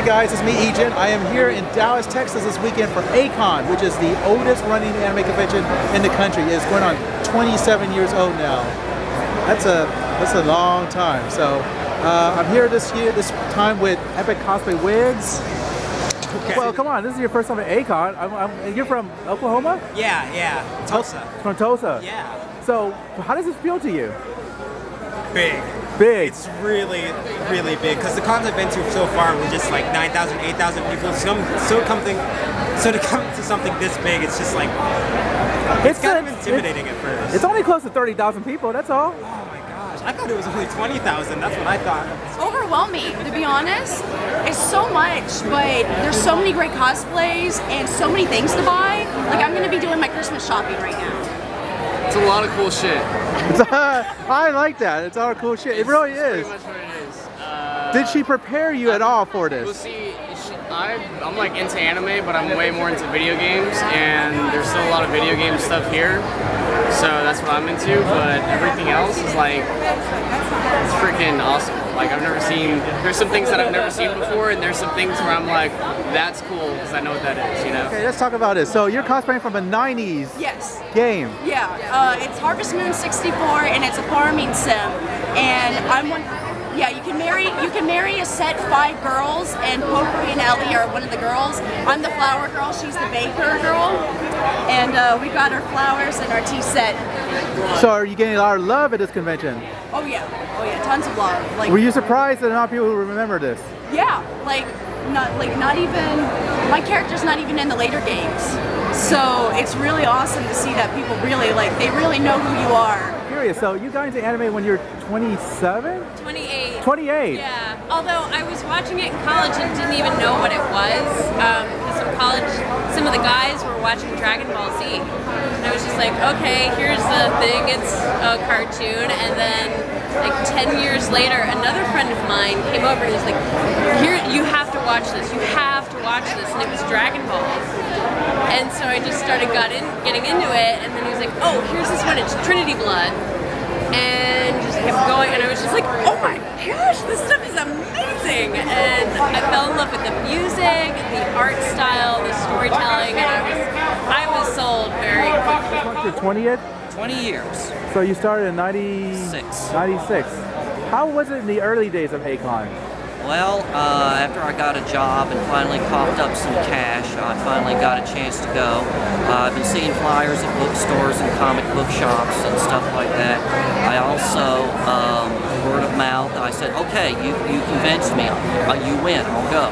Hey guys, it's me, Ejin. I am here in Dallas, Texas this weekend for A-kon, which is the oldest running anime convention in the country. It's going on 27 years old now. That's a long time. So I'm here this time with epic cosplay wigs. Okay. Well, come on, this is your first time at A-kon. You're from Oklahoma? Yeah. Tulsa. From Tulsa? Yeah. So how does this feel to you? Big. It's really, really big because the cons I've been to so far were just like 9,000, 8,000 people. So to come to something this big, it's just like it's kind of intimidating at first. It's only close to 30,000 people. That's all. Oh my gosh! I thought it was only 20,000. That's what I thought. It's overwhelming, to be honest. It's so much, but there's so many great cosplays and so many things to buy. Like I'm gonna be doing my Christmas shopping right now. It's a lot of cool shit. I like that. It's all cool shit. It really is. Pretty much what it is. Did she prepare you at all for this? Well, see, I'm like into anime, but I'm way more into video games, and there's still a lot of video game stuff here. So that's what I'm into, but everything else is like, it's freaking awesome. Like there's some things that I've never seen before, and there's some things where I'm like, that's cool, because I know what that is, you know? Okay, let's talk about this. So you're cosplaying from a 90s game. Yeah, it's Harvest Moon 64, and it's a farming sim. And I'm one. Yeah, you can marry a set 5 girls, and Pokery and Ellie are one of the girls. I'm the flower girl, she's the baker girl, and we got our flowers and our tea set. So are you getting a lot of love at this convention? Oh yeah, tons of love. Like, were you surprised that not people who remember this? Yeah, not even my character's not even in the later games. So it's really awesome to see that people really they really know who you are. Curious, so you got into anime when you're 27? 28. 28? Yeah, although I was watching it in college and didn't even know what it was. Because in college, some of the guys were watching Dragon Ball Z. And I was just like, okay, here's the thing, it's a cartoon. And then like 10 years later, another friend of mine came over and he was like, here, you have to watch this, you have to watch this. And it was Dragon Ball. And so I just started getting into it, and then he was like, oh, here's this one, it's Trinity Blood. And just kept going, and I was just like, oh my gosh, this stuff is amazing! And I fell in love with the music, the art style, the storytelling, and I was sold very quickly. Your 20th? 20 years. So you started in 96. How was it in the early days of A-kon? Well, after I got a job and finally coughed up some cash, I finally got a chance to go. I've been seeing flyers at bookstores and comic book shops and stuff like that. I also, word of mouth, I said, okay, you convinced me, you win, I'll go.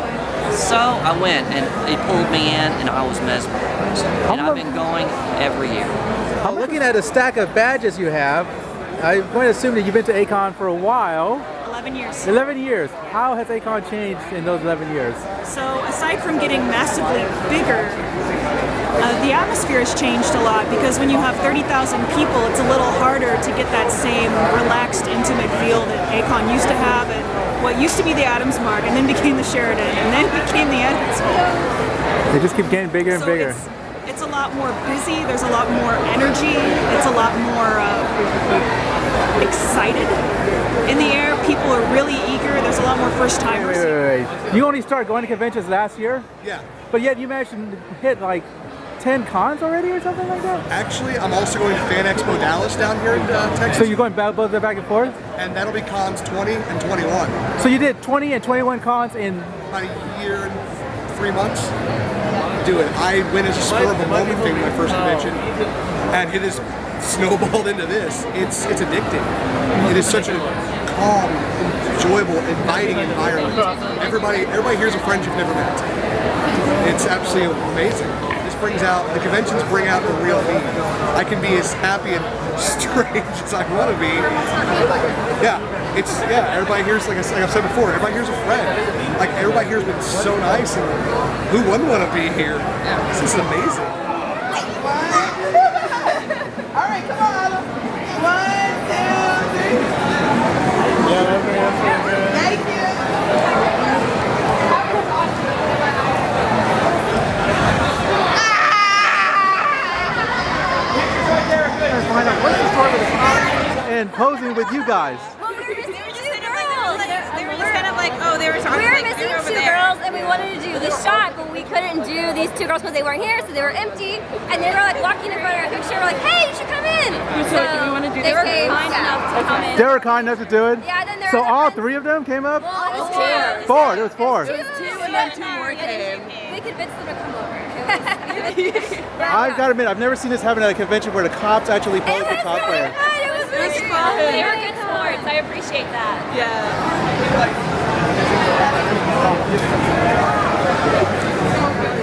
So I went, and they pulled me in, and I was mesmerized. And I've been going every year. I'm looking at a stack of badges you have. I'm going to assume that you've been to A-kon for a while. 11 years. 11 years. How has A-kon changed in those 11 years? So aside from getting massively bigger, the atmosphere has changed a lot, because when you have 30,000 people, it's a little harder to get that same relaxed, intimate feel that A-kon used to have, and what used to be the Adams Mark, and then became the Sheridan, and then became the Edmonton. They just keep getting bigger and bigger. It's a lot more busy, there's a lot more energy, it's a lot more excited in the air. People are really eager, there's a lot more first timers. Wait. You only started going to conventions last year? Yeah. But yet you managed to hit like 10 cons already or something like that? Actually, I'm also going to Fan Expo Dallas down here in Texas. So you're going both back and forth? And that'll be cons 20 and 21. So you did 20 and 21 cons in about a year and 3 months. Do it. I went as a spur of a moment thing my first convention, and it has snowballed into this. It's addicting. It is such a calm, enjoyable, inviting environment. Everybody here's a friend you've never met. It's absolutely amazing. The conventions bring out the real me. I can be as happy and strange as I want to be. Everybody here's, like I've said before, everybody here's a friend. Like, everybody here's been so nice, and who wouldn't want to be here? This is amazing. All right, come on. 1, 2, 3. Thank you. And posing with you guys. Well, they were just kind of like, oh, they were talking like, over there. girls and we wanted to do the shot, but we couldn't do these two girls because they weren't here, so they were empty. And they were like walking in front of our picture. We're like, hey, you should come in. So do we want to do they this? were kind enough to come in. They were kind enough to do it? Yeah, then there So was all three of them came up? Well, it was two. Four. It was four. It was two and then two more came. We convinced them to come over. I've got to admit, I've never seen this happen at a convention where the cops actually pose for cosplayers. It was really fun. They were good sports. I appreciate that.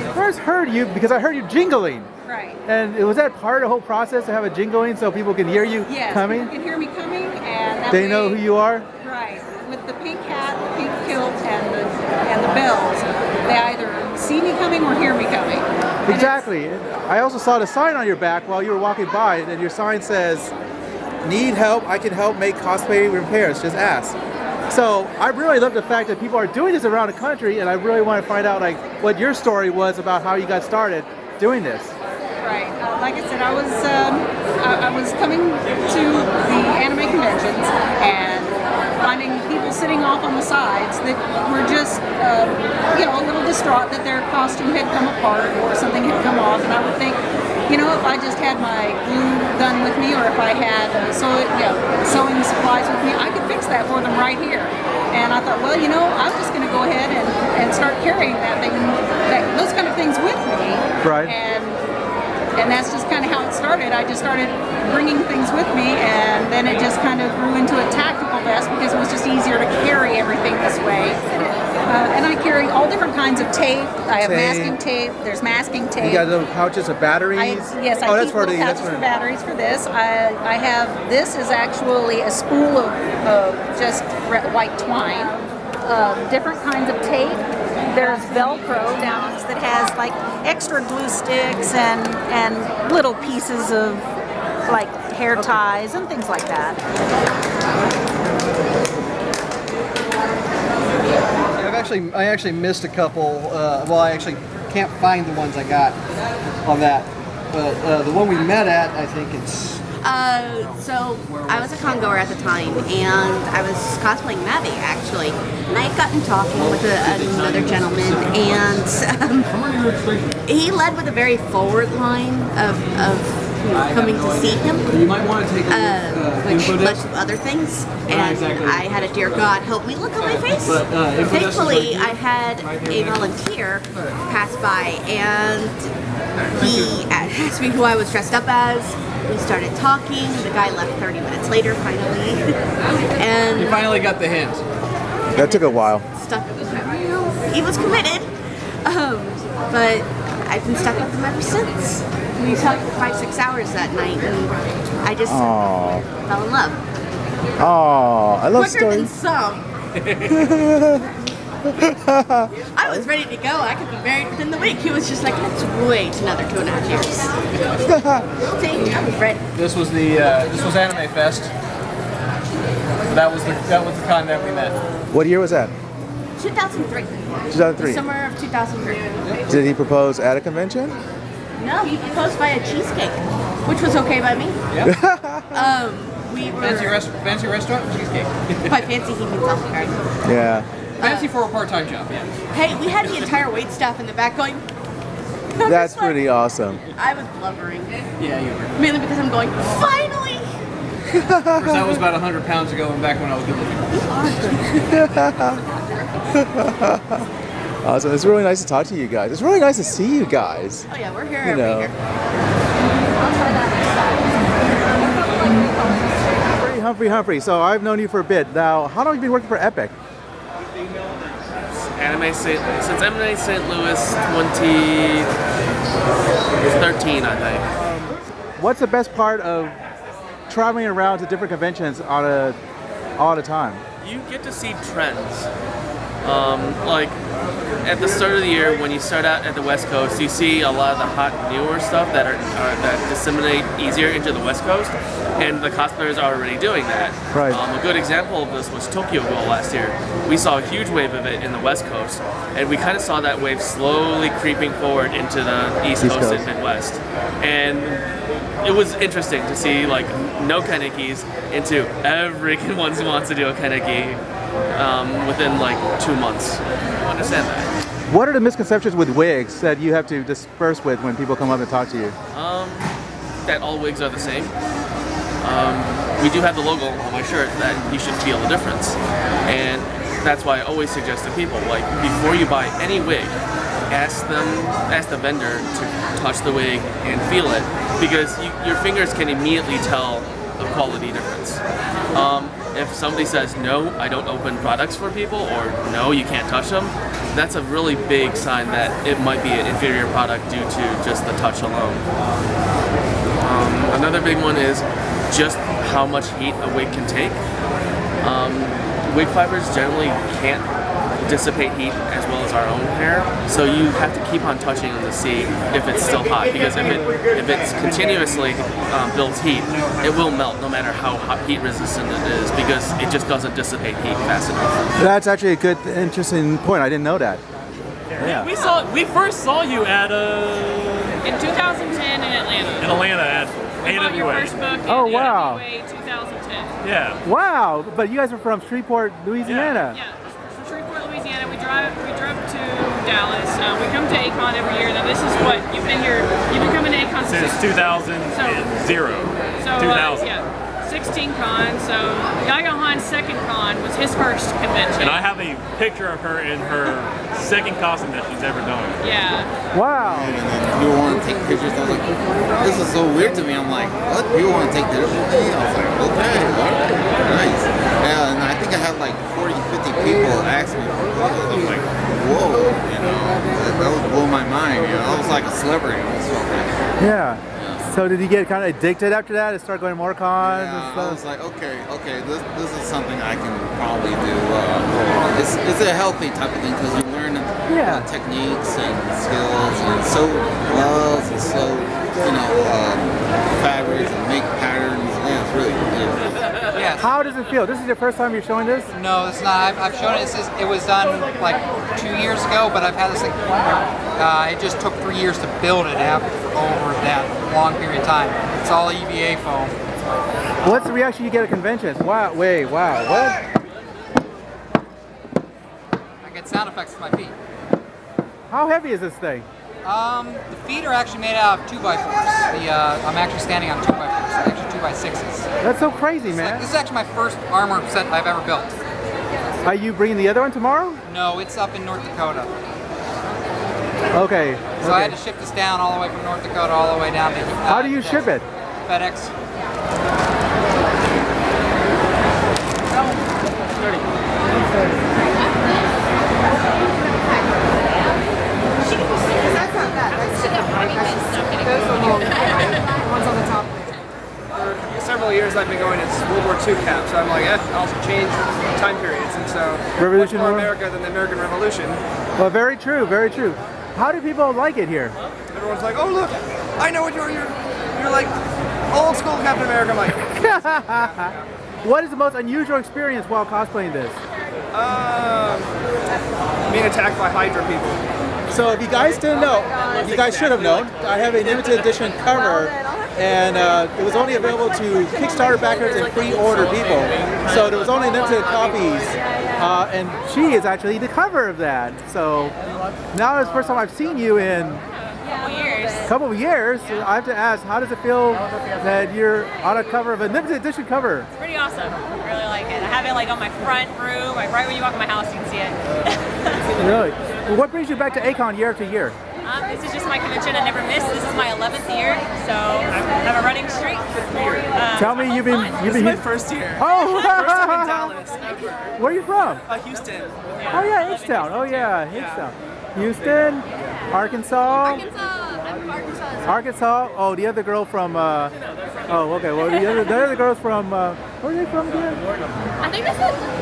I first heard you because I heard you jingling. Right. And was that part of the whole process to have a jingling so people can hear you Yes, coming? people can hear me coming, and that They way, know who you are? Right. With the pink hat, the pink kilt, and the bells, they either see me coming or hear me coming. And Exactly. I also saw the sign on your back while you were walking by, and your sign says, "Need help? I can help make cosplay repairs. Just ask." So I really love the fact that people are doing this around the country, and I really want to find out like what your story was about how you got started doing this. Right. Like I said, I was coming to the anime conventions and finding people sitting off on the sides that were just, a little distraught that their costume had come apart or something had come off, and I would think, if I just had my glue gun with me, or if I had sewing supplies with me, I could fix that for them right here. And I thought, well, I'm just going to go ahead and start carrying those kind of things with me. Right. And that's just kind of how it started. I just started bringing things with me, and then it just kind of grew into a tactical vest because it was just easier to carry everything this way. And I carry all different kinds of tape. I have masking tape. There's masking tape. You got little pouches of batteries? Yes, I keep little pouches for batteries for this. I have, this is actually a spool of just white twine. Different kinds of tape. There's Velcro down that has like extra glue sticks and little pieces of like hair ties and things like that. I actually missed a couple. I actually can't find the ones I got on that. But the one we met at, I think it's. So I was a con goer at the time, and I was cosplaying Maddie actually. And I had gotten talking with another gentleman, and he led with a very forward line of coming to see him. You might want to take which led to other things, and I had a dear God help me look at my face. Thankfully, I had a volunteer pass by, and he asked me who I was dressed up as. We started talking. The guy left 30 minutes later, finally. And you finally got the hint. That took a while. Stuck with him. He was committed, but I've been stuck with him ever since. We talked for 5-6 hours that night, and I just fell in love. Oh, I love quicker stories. than some. I was ready to go. I could be married within the week. He was just like, let's wait another 2.5 years. See, I was ready. This was Anime Fest. That was the con that we met. What year was that? 2003. 2003. Summer of 2003. Did he propose at a convention? No, he proposed via cheesecake, which was okay by me. Yeah. We were fancy restaurant cheesecake. By fancy, he means Albuquerque. Yeah. Fancy for a part-time job. Yeah. Hey, we had the entire wait staff in the back going. That's pretty awesome. I was blubbering. Yeah, you were. Mainly because I'm going, finally! Of course, that was about 100 pounds ago and back when I was good looking. Awesome. It's really nice to talk to you guys. It's really nice to see you guys. Oh yeah, we're here every year. Humphrey. So I've known you for a bit. Now, how long have you been working for Epic? Since Anime St. Louis 2013, I think. What's the best part of traveling around to different conventions all the time? You get to see trends. Like at the start of the year, when you start out at the West Coast, you see a lot of the hot newer stuff that disseminate easier into the West Coast, and the cosplayers are already doing that. Right. A good example of this was Tokyo Ghoul last year. We saw a huge wave of it in the West Coast, and we kind of saw that wave slowly creeping forward into the East Coast and Midwest. And it was interesting to see like no kanekis into everyone wants to do a kaneki within like 2 months. I understand that. What are the misconceptions with wigs that you have to disperse with when people come up and talk to you? That all wigs are the same. We do have the logo on my shirt that you should feel the difference, and that's why I always suggest to people, like, before you buy any wig, ask the vendor to touch the wig and feel it, because your fingers can immediately tell a quality difference. If somebody says, no, I don't open products for people, or no, you can't touch them, that's a really big sign that it might be an inferior product due to just the touch alone. Another big one is just how much heat a wig can take. Wig fibers generally can't dissipate heat as well as our own hair, so you have to keep on touching them to see if it's still hot, because if it's continuously builds heat, it will melt no matter how heat resistant it is, because it just doesn't dissipate heat fast enough. That's actually a good, interesting point. I didn't know that. Yeah. We first saw you at In 2010 in Atlanta. in Atlanta at We bought your AWA. first book in Oh, wow. AWA 2010. Yeah. Wow, but you guys are from Shreveport, Louisiana. Yeah, from Shreveport, Louisiana. We drove to Dallas. We come to A-kon every year. Now this is what you've been here. You've been coming to A-kon Since 2000. So 2000. yeah, 16 con. So Yaga Han's second con was his first convention. And I have a picture of her in her second costume that she's ever done. Yeah. Wow. And then people want to take pictures. I was like, this is so weird to me. I'm like, what? People want to take pictures with me? I was like, okay, all right, nice. Yeah, and I think I had like 40, 50 people ask me for photos. I'm like, whoa, you know, that would blow my mind. You know, I was like a celebrity. Yeah. So did you get kind of addicted after that and start going to more cons and I stuff? was like, okay, this is something I can probably do. It's a healthy type of thing because you learn techniques and skills and sew gloves and sew, fabrics and make patterns. Yeah, it's really good. Yes. How does it feel? This is your first time you're showing this? No, it's not. I've shown it. It was done like 2 years ago, but I've had this thing. It just took 3 years to build it over that long period of time. It's all EVA foam. What's the reaction you get at conventions? Wow, what? I get sound effects with my feet. How heavy is this thing? The feet are actually made out of 2x4s. I'm actually standing on 2x4s, actually 2x6s. That's so crazy, man. This is actually my first armor set I've ever built. Are you bringing the other one tomorrow? No, it's up in North Dakota. Okay. So I had to ship this down all the way from North Dakota all the way down to How do you ship it? FedEx. That's not bad. That's different. Those are the ones on the top. For several years I've been going as World War II cap, so I'm like, I'll also change time periods, and so Revolution much more War? America than the American Revolution. Well, very true, very true. How do people like it here? Everyone's like, oh look, I know what you're like old school Captain America. I'm like, what is the most unusual experience while cosplaying this? being attacked by Hydra people. So if you guys didn't know, you guys should have known, I have a limited edition cover, and it was only available to Kickstarter backers and pre-order people. So there was only limited copies, and she is actually the cover of that. So now it's the first time I've seen you in a couple of years. I have to ask, how does it feel that you're on a cover of a limited edition cover? It's pretty awesome. I really like it. I have it like on my front room, like right when you walk in my house, you can see it. Really? Well, what brings you back to A-kon year after year? This is just my convention I never missed. This is my 11th year, so I have a running streak. Tell me you've been This is my first year. Oh! First time in Dallas ever. Where are you from? Houston. Oh yeah, H-Town. Oh yeah, H-Town. Houston, Arkansas. Arkansas. Oh, the other girl from. Oh, okay. Well, the other girls from. Where are they from again? I think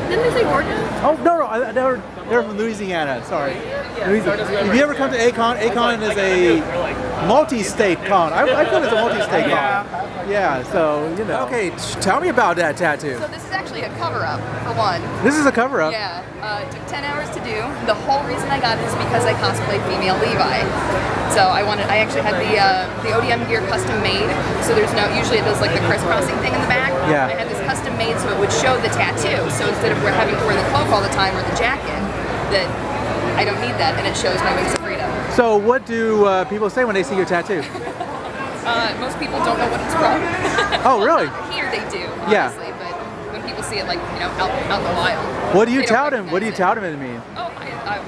didn't they say Georgia? Oh no, they're from Louisiana. Sorry. Louisiana. If you ever come to A-kon, A-kon is a multi-state con. I feel it's a multi-state con. Yeah. So you know. Okay, tell me about that tattoo. So this is actually actually a cover-up, for one. This is a cover-up? Yeah. It took 10 hours to do. The whole reason I got it is because I cosplay female Levi. So I actually had the ODM gear custom made. So there's no, usually it does like the crisscrossing thing in the back. Yeah. I had this custom made so it would show the tattoo. So instead of having to wear the cloak all the time or the jacket, that I don't need that, and it shows my wings of freedom. So what do people say when they see your tattoo? Most people don't know what it's from. Oh, really? Here they do, Yeah. honestly, but when people see it, like, you know, out in the wild. What do you they tell don't them? What do you tell them it means? Oh,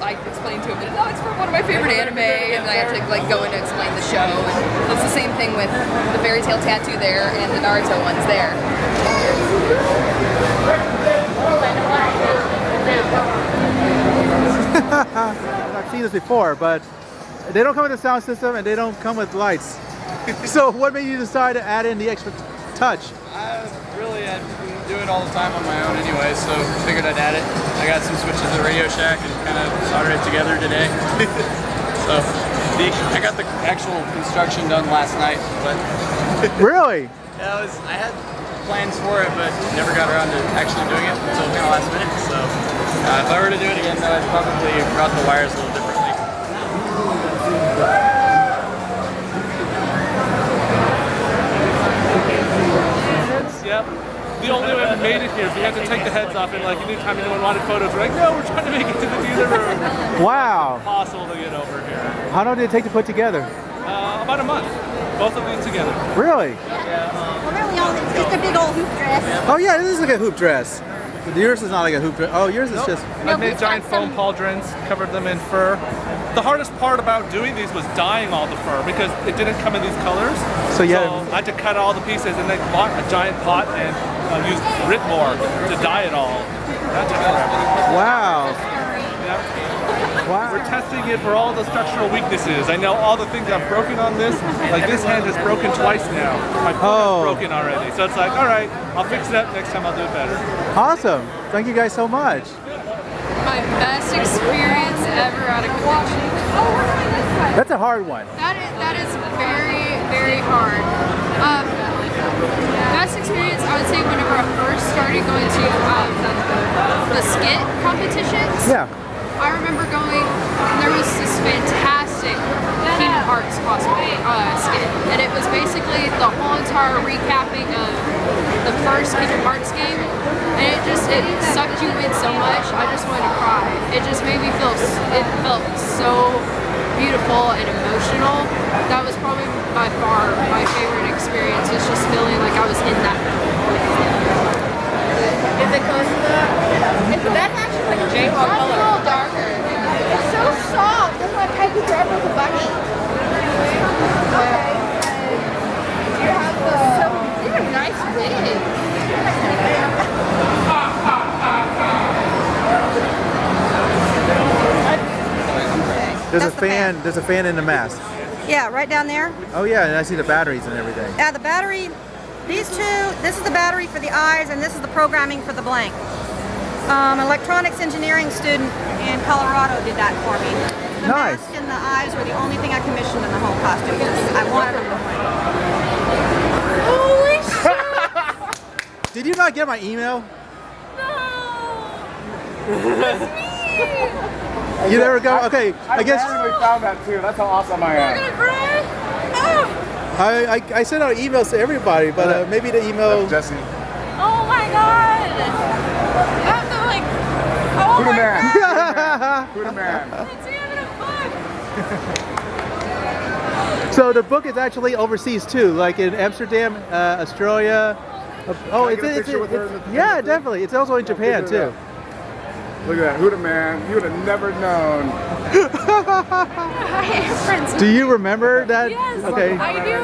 I explained to him that, oh, it's from one of my favorite anime, and then I have to like go in and explain the show. And it's the same thing with the fairy tale tattoo there and the Naruto ones there. I've seen this before, but they don't come with a sound system and they don't come with lights. So what made you decide to add in the extra touch? I've been doing it all the time on my own anyway, so figured I'd add it. I got some switches at Radio Shack and kind of soldered it together today. So I got the actual construction done last night, but really? Yeah, I had plans for it, but never got around to actually doing it until kind of last minute. So if I were to do it again, though, I'd probably route the wires a little differently. Yep. The only way we made it here is we had to take the heads off, and like anytime anyone wanted photos, we're like, no, we're trying to make it to the dealer room. Wow. Impossible to get over here. How long did it take to put together? About a month. Both of these together. Really? Well, really, it's just a big old hoop dress. Oh yeah, this is like a hoop dress. Yours is not like a hoop dress. Oh, yours is just... I made giant foam pauldrons, covered them in fur. The hardest part about doing these was dyeing all the fur because it didn't come in these colors. So yeah. I had to cut all the pieces and then bought a giant pot and used Ritmore to dye it all. That took forever. Wow. Yep. Wow. We're testing it for all the structural weaknesses. I know all the things I've broken on this. Like this hand is broken twice now. My foot is broken already. So it's like, all right, I'll fix it up. Next time I'll do it better. Awesome. Thank you guys so much. My best experience ever at a convention. That's a hard one. That is very, very hard. Best experience, I would say, whenever I first started going to the skit competitions. Yeah. I remember going, and there was this fantastic Kingdom Hearts cosplay skit, and it was basically the whole entire recapping of the first Kingdom Hearts game, and it sucked you in so much, I just wanted to cry. It just made me feel, it felt so beautiful and emotional. That was probably by far my favorite experience, is just feeling like I was in that film. Is it close to that? That's actually like a J-Hawk color. It's a little darker. It's so soft. That's why I take you forever with a bunny. Okay. You have these are nice wigs. There's a fan in the mask. Yeah, right down there. Oh yeah, and I see the batteries and everything. Yeah, the battery, these two, this is the battery for the eyes and this is the programming for the blank. Electronics engineering student in Colorado did that for me. The Nice. mask and the eyes were the only thing I commissioned in the whole costume. I wanted them to win. Holy shit! Did you not get my email? That's me! You never go? Okay, I guess... randomly found that too. That's how awesome I am. You're gonna cry? Oh! I sent out emails to everybody, but maybe the email... Jesse. Oh my god! That's like... Oh Who the my man? god! Who the man? It's even a book! So the book is actually overseas too, like in Amsterdam, Australia. Oh, Can I get a picture with her in the yeah, picture, definitely. It's also in Japan picture too. Look at that. Who the man? You would have never known. Do you remember that? Yes, Okay. I do.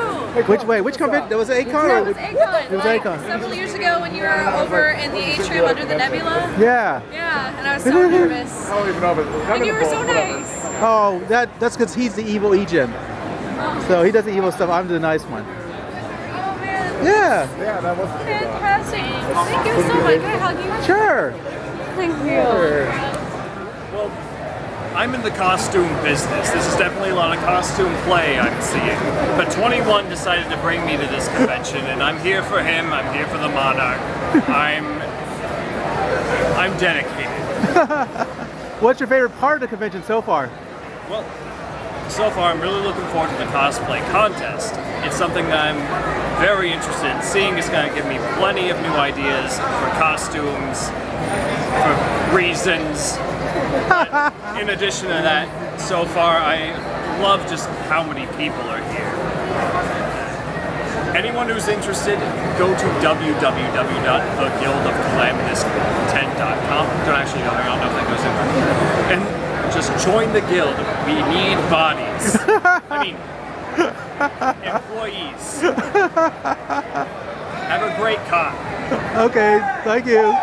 Which convention? That was A-kon? That or was A-kon. It was Like, A-kon. several years ago when you were over in the atrium under the nebula. Yeah. Yeah, and I was so nervous. I don't even know if it's... And you were so nice. Oh, that's because he's the evil Egen. So he does the evil stuff. I'm the nice one. Oh man. Yeah. Yeah, that was Fantastic. Thank you so much. Can I hug you? Sure. Thank you. Well, I'm in the costume business. This is definitely a lot of costume play I'm seeing. But 21 decided to bring me to this convention, and I'm here for him. I'm here for the Monarch. I'm I'm dedicated. What's your favorite part of the convention so far? Well, so far I'm really looking forward to the cosplay contest. It's something that I'm very interested in seeing. It's going to give me plenty of new ideas for costumes, for reasons. But in addition to that, so far I love just how many people are here. Anyone who's interested, go to www.theguildofcalamitous10.com. Don't actually know, I don't know if that goes in there. And just join the guild. We need bodies. I mean, employees. Have a great con. Okay, thank you.